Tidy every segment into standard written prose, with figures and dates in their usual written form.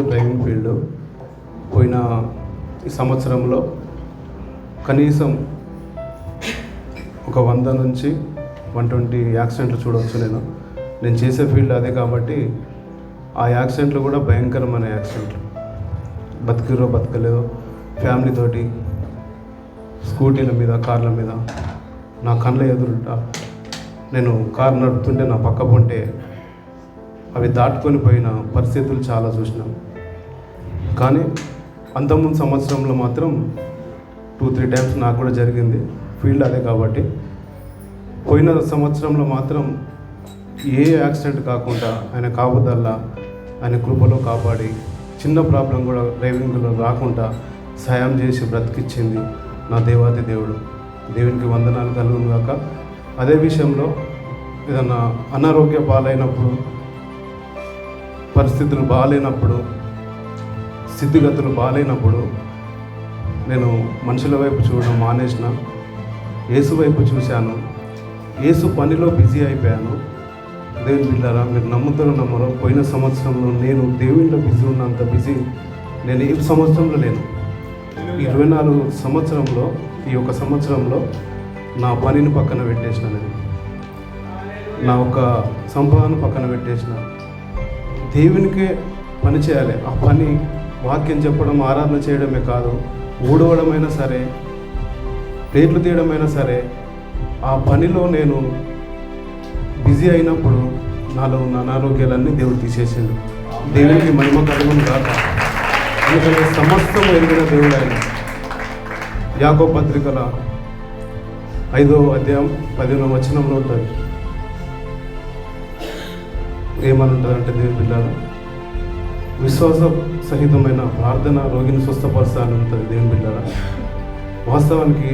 Driving field. పోయిన ఈ సంవత్సరంలో కనీసం ఒక 100 నుంచి 120 యాక్సిడెంట్లు చూడవచ్చు. నేను చేసే ఫీల్డ్ అదే కాబట్టి ఆ యాక్సిడెంట్లు కూడా భయంకరమైన యాక్సిడెంట్లు. బతికిరో బతకలేదో ఫ్యామిలీతోటి స్కూటీల మీద, కార్ల మీద నా కళ్ళ ఎదురుట నేను కారు నడుపుతుంటే నా పక్క పొంటే అవి దాటుకొని పోయిన పరిస్థితులు చాలా చూసినాం. కానీ అంతకుముందు సంవత్సరంలో మాత్రం 2-3 టైమ్స్ నాకు కూడా జరిగింది. ఫీల్డ్ అదే కాబట్టి పోయిన సంవత్సరంలో మాత్రం ఏ యాక్సిడెంట్ కాకుండా ఆయన కాపుదల్లా ఆయన కృపలో కాపాడి చిన్న ప్రాబ్లం కూడా డ్రైవింగ్లో రాకుండా సాయం చేసి బ్రతికిచ్చింది నా దేవాది దేవుడు. దేవునికి వందనాలు కలుగును గాక. అదే విషయంలో ఏదన్నా అనారోగ్య పాలైనప్పుడు, పరిస్థితులు బాగాలేనప్పుడు, స్థితిగతులు బాగాలేనప్పుడు నేను మనుషుల వైపు చూడడం మానేసిన, యేసు వైపు చూశాను. యేసు పనిలో బిజీ అయిపోయాను. దేవుని బిడ్డలారా, మీరు నమ్ముతారో నమ్మరో, పోయిన సంవత్సరంలో నేను దేవునిలో బిజీ ఉన్నంత బిజీ నేను ఈ సంవత్సరంలో లేను. 24 సంవత్సరంలో ఈ ఒక సంవత్సరంలో నా పనిని పక్కన పెట్టేసిన, నేను నా ఒక సంపాదన పక్కన పెట్టేసిన. దేవునికే పని చేయాలి. ఆ పని వాక్యం చెప్పడం, ఆరాధన చేయడమే కాదు, ఊడవడమైనా సరే, ప్లేట్లు తీయడమైనా సరే, ఆ పనిలో నేను బిజీ అయినప్పుడు నాలో ఉన్న అనారోగ్యాలన్నీ దేవుడు తీసేసిండు. దేవునికి మహిమ కలుగును గాక. ఎందుకంటే సమస్తం ఎరిగిన దేవుడు ఆయన. యాకోబు పత్రికల 5వ అధ్యాయం 10వ వచనంలో ఉంటుంది. ఏమని ఉంటుందంటే, దేవుని పిల్లలు, విశ్వాస సహితమైన ప్రార్థన రోగిని స్వస్థపరుస్తానని ఉంటుంది. దేవుని పిల్లల, వాస్తవానికి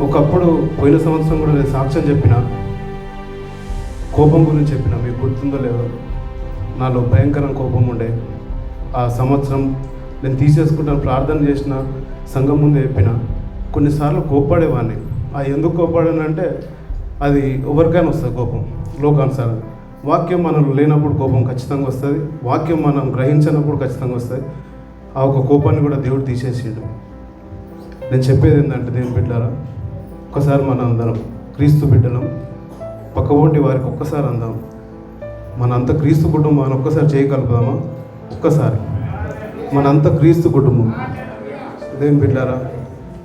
ఒకప్పుడు పోయిన సంవత్సరం కూడా నేను సాక్ష్యం చెప్పిన, కోపం గురించి చెప్పిన. మీకు గుర్తుందో లేదో, నాలో భయంకరం కోపం ఉండే. ఆ సంవత్సరం నేను తీసేసుకుంటాను ప్రార్థన చేసిన, సంఘం ముందే చెప్పిన. కొన్నిసార్లు కోప్పడేవాడిని. ఎందుకు కోప్పడానంటే అది ఎవరికైనా వస్తుంది కోపం, లోకానుసారం. వాక్యం మనం లేనప్పుడు కోపం ఖచ్చితంగా వస్తుంది, వాక్యం మనం గ్రహించినప్పుడు ఖచ్చితంగా వస్తుంది. ఆ ఒక కోపాన్ని కూడా దేవుడు తీసేసిండు. నేను చెప్పేది ఏంటంటే, దేవుని బిడ్డలారా, ఒక్కసారి మన అందరం క్రీస్తు బిడ్డలం, పక్కవంటి వారికి ఒక్కసారి అందాం. మనంత క్రీస్తు కుటుంబాన్ని ఒక్కసారి చేయగలుగుదామా? ఒక్కసారి మనంత క్రీస్తు కుటుంబం. దేవుని బిడ్డలారా,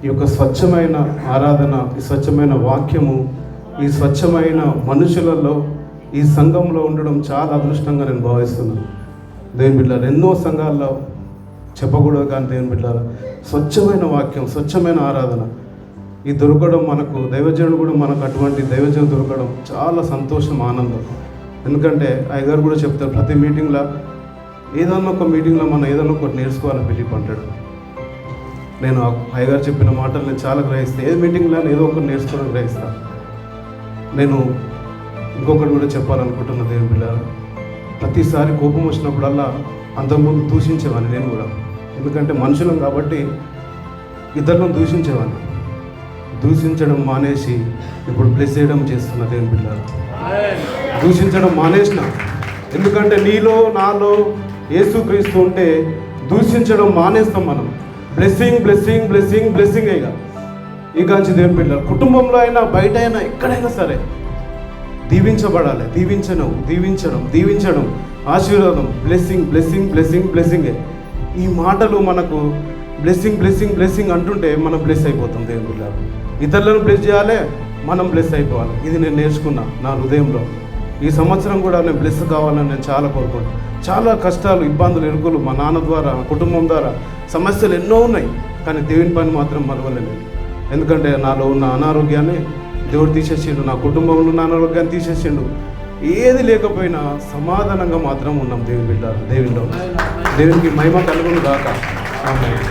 ఈ యొక్క స్వచ్ఛమైన ఆరాధన, ఈ స్వచ్ఛమైన వాక్యము, ఈ స్వచ్ఛమైన మనుషులలో ఈ సంఘంలో ఉండడం చాలా అదృష్టంగా నేను భావిస్తున్నాను. దేవుని బిడ్డలారా, ఎన్నో సంఘాల్లో చెప్పకూడదు కానీ దేవుని బిడ్డలారా, స్వచ్ఛమైన వాక్యం, స్వచ్ఛమైన ఆరాధన ఈ దొరకడం, మనకు దైవజనుడు కూడా మనకు అటువంటి దైవజనుడు దొరకడం చాలా సంతోషం, ఆనందం. ఎందుకంటే అయ్యగారు కూడా చెప్తారు, ప్రతి మీటింగ్లో ఏదన్నా ఒక మీటింగ్లో మనం ఏదన్నా ఒకటి నేర్చుకోవాలని ఫిలిప్ అంటాడు. నేను అయ్యగారు చెప్పిన మాటలు నేను చాలా గ్రహిస్తాను. ఏ మీటింగ్లో ఏదో ఒకటి నేర్చుకోవాలని గ్రహిస్తాను. నేను ఇంకొకటి కూడా చెప్పాలనుకుంటున్నా. దేవుని పిల్లలు, ప్రతిసారి కోపం వచ్చినప్పుడల్లా అంతకుముందు దూషించేవాడిని నేను కూడా. ఎందుకంటే మనుషులం కాబట్టి ఇతరులను దూషించేవాడిని. దూషించడం మానేసి ఇప్పుడు బ్లెస్ చేయడం చేస్తున్నా. దేవుని పిల్లలు, దూషించడం మానేసిన. ఎందుకంటే నీలో నాలో యేసుక్రీస్తు ఉంటే దూషించడం మానేస్తాం మనం. బ్లెస్సింగ్ బ్లెస్సింగ్ బ్లెస్సింగ్ బ్లెస్సింగ్ ఇక నుంచి దేవుని పిల్లలు, కుటుంబంలో అయినా బయట అయినా ఎక్కడైనా సరే దీవించబడాలి. దీవించడం, ఆశీర్వాదం, బ్లెస్సింగ్ బ్లెస్సింగ్ బ్లెస్సింగ్ బ్లెస్సింగే. ఈ మాటలు మనకు బ్లెస్సింగ్ బ్లెస్సింగ్ బ్లెస్సింగ్ అంటుంటే మనం బ్లెస్ అయిపోతాం. దేవుని పిల్లలు, ఇతరులను బ్లెస్ చేయాలి, మనం బ్లెస్ అయిపోవాలి. ఇది నేను నేర్చుకున్నా నా హృదయంలో. ఈ సంవత్సరం కూడా నేను బ్లెస్ కావాలని నేను చాలా కోరుకుంటాను. చాలా కష్టాలు, ఇబ్బందులు, ఇరుకులు మా నాన్న ద్వారా, కుటుంబం ద్వారా సమస్యలు ఎన్నో ఉన్నాయి. కానీ దేవుని పని మాత్రం మరవలేదు. ఎందుకంటే నాలో ఉన్న అనారోగ్యాన్ని దేవుడు తీసేసిండు, నా కుటుంబంలో ఉన్న అనారోగ్యాన్ని తీసేసిండు. ఏది లేకపోయినా సమాధానంగా మాత్రం ఉన్నాం దేవుని బిడ్డ. దేవునిలో దేవునికి మహిమ కలుగును గాక. ఆమేన్.